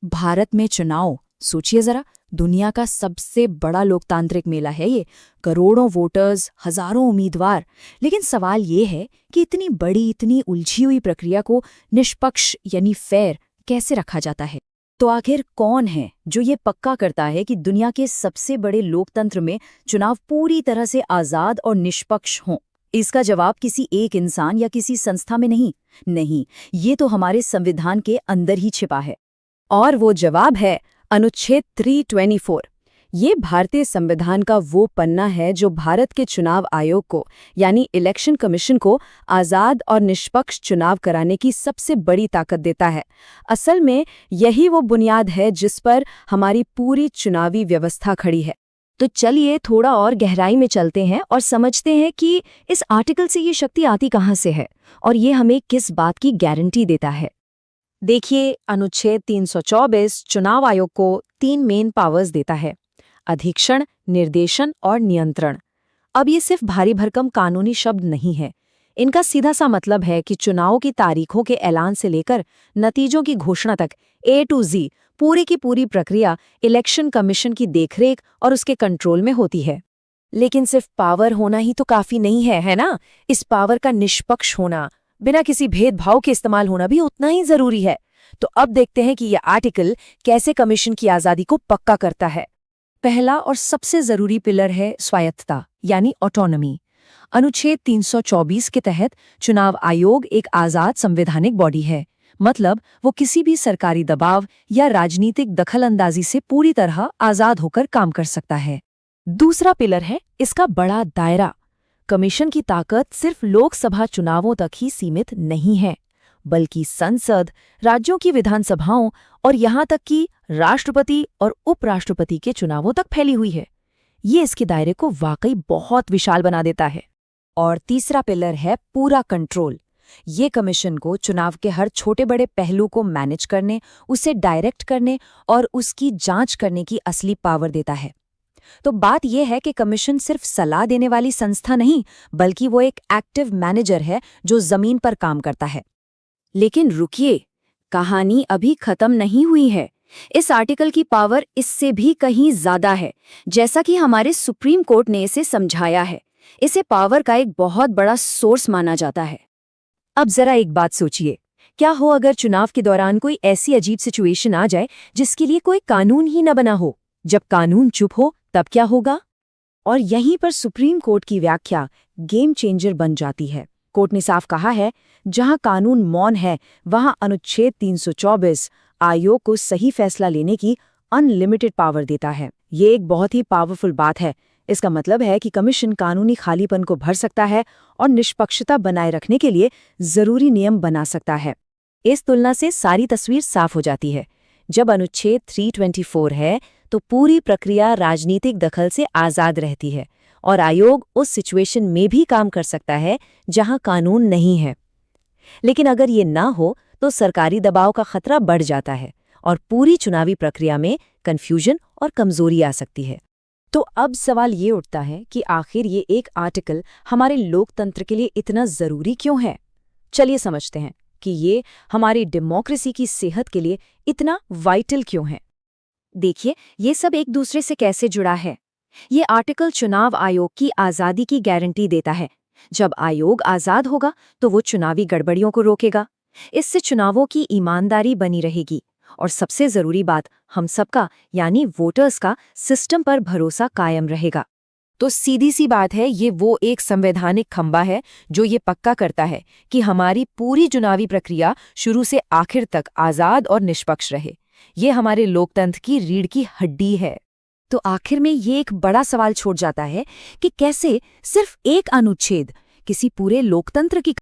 भारत में चुनाव, सोचिए जरा, दुनिया का सबसे बड़ा लोकतांत्रिक मेला है ये। करोड़ों वोटर्स, हजारों उम्मीदवार। लेकिन सवाल ये है कि इतनी बड़ी, इतनी उलझी हुई प्रक्रिया को निष्पक्ष यानी फेयर कैसे रखा जाता है? तो आखिर कौन है जो ये पक्का करता है कि दुनिया के सबसे बड़े लोकतंत्र में चुनाव पूरी तरह से आजाद और निष्पक्ष हों? इसका जवाब किसी एक इंसान या किसी संस्था में नहीं, ये तो हमारे संविधान के अंदर ही छिपा है। और वो जवाब है अनुच्छेद 324। ये भारतीय संविधान का वो पन्ना है जो भारत के चुनाव आयोग को यानी इलेक्शन कमीशन को आज़ाद और निष्पक्ष चुनाव कराने की सबसे बड़ी ताकत देता है। असल में यही वो बुनियाद है जिस पर हमारी पूरी चुनावी व्यवस्था खड़ी है। तो चलिए थोड़ा और गहराई में चलते हैं और समझते हैं कि इस आर्टिकल से ये शक्ति आती कहाँ से है और ये हमें किस बात की गारंटी देता है। देखिए, अनुच्छेद 324 चुनाव आयोग को 3 मेन पावर्स देता है: अधीक्षण, निर्देशन और नियंत्रण। अब ये सिर्फ भारी भरकम कानूनी शब्द नहीं है। इनका सीधा सा मतलब है कि चुनाव की तारीखों के ऐलान से लेकर नतीजों की घोषणा तक A to Z पूरी की पूरी प्रक्रिया इलेक्शन कमीशन की देखरेख और उसके कंट्रोल में होती है। लेकिन सिर्फ पावर होना ही तो काफी नहीं है ना? इस पावर का निष्पक्ष होना, बिना किसी भेदभाव के इस्तेमाल होना भी उतना ही जरूरी है। तो अब देखते हैं कि यह आर्टिकल कैसे कमीशन की आजादी को पक्का करता है। पहला और सबसे जरूरी पिलर है स्वायत्तता यानी ऑटोनॉमी। अनुच्छेद 324 के तहत चुनाव आयोग एक आजाद संवैधानिक बॉडी है। मतलब वो किसी भी सरकारी दबाव या राजनीतिक दखलंदाजी से पूरी तरह आजाद होकर काम कर सकता है। दूसरा पिलर है इसका बड़ा दायरा। कमीशन की ताकत सिर्फ लोकसभा चुनावों तक ही सीमित नहीं है, बल्कि संसद, राज्यों की विधानसभाओं और यहाँ तक कि राष्ट्रपति और उपराष्ट्रपति के चुनावों तक फैली हुई है। ये इसके दायरे को वाकई बहुत विशाल बना देता है। और तीसरा पिलर है पूरा कंट्रोल। ये कमीशन को चुनाव के हर छोटे बड़े पहलू को मैनेज करने, उसे डायरेक्ट करने और उसकी जांच करने की असली पावर देता है। तो बात यह है कि कमीशन सिर्फ सलाह देने वाली संस्था नहीं, बल्कि वो एक एक्टिव मैनेजर है जो जमीन पर काम करता है। लेकिन रुकिए, कहानी अभी खत्म नहीं हुई है। इस आर्टिकल की पावर इससे भी कहीं ज्यादा है, जैसा कि हमारे सुप्रीम कोर्ट ने इसे समझाया है। इसे पावर का एक बहुत बड़ा सोर्स माना जाता है। अब जरा एक बात सोचिए, क्या हो अगर चुनाव के दौरान कोई ऐसी अजीब सिचुएशन आ जाए जिसके लिए कोई कानून ही न बना हो? जब कानून चुप हो तब क्या होगा? और यहीं पर सुप्रीम कोर्ट की व्याख्या गेम चेंजर बन जाती है। कोर्ट ने साफ कहा है, जहां कानून मौन है वहां अनुच्छेद 324 आयोग को सही फैसला लेने की अनलिमिटेड पावर देता है। ये एक बहुत ही पावरफुल बात है। इसका मतलब है कि कमीशन कानूनी खालीपन को भर सकता है और निष्पक्षता बनाए रखने के लिए जरूरी नियम बना सकता है। इस तुलना से सारी तस्वीर साफ हो जाती है। जब अनुच्छेद 324 है तो पूरी प्रक्रिया राजनीतिक दखल से आजाद रहती है और आयोग उस सिचुएशन में भी काम कर सकता है जहां कानून नहीं है। लेकिन अगर ये ना हो तो सरकारी दबाव का खतरा बढ़ जाता है और पूरी चुनावी प्रक्रिया में कन्फ्यूजन और कमजोरी आ सकती है। तो अब सवाल ये उठता है कि आखिर ये एक आर्टिकल हमारे लोकतंत्र के लिए इतना जरूरी क्यों है? चलिए समझते हैं कि ये हमारी डेमोक्रेसी की सेहत के लिए इतना वाइटल क्यों है। देखिए, ये सब एक दूसरे से कैसे जुड़ा है। ये आर्टिकल चुनाव आयोग की आज़ादी की गारंटी देता है। जब आयोग आज़ाद होगा तो वो चुनावी गड़बड़ियों को रोकेगा। इससे चुनावों की ईमानदारी बनी रहेगी और सबसे जरूरी बात, हम सबका यानी वोटर्स का सिस्टम पर भरोसा कायम रहेगा। तो सीधी सी बात है, ये वो एक संवैधानिक खंबा है जो ये पक्का करता है कि हमारी पूरी चुनावी प्रक्रिया शुरू से आखिर तक आज़ाद और निष्पक्ष रहे। ये हमारे लोकतंत्र की रीढ़ की हड्डी है। तो आखिर में ये एक बड़ा सवाल छोड़ जाता है कि कैसे सिर्फ एक अनुच्छेद किसी पूरे लोकतंत्र की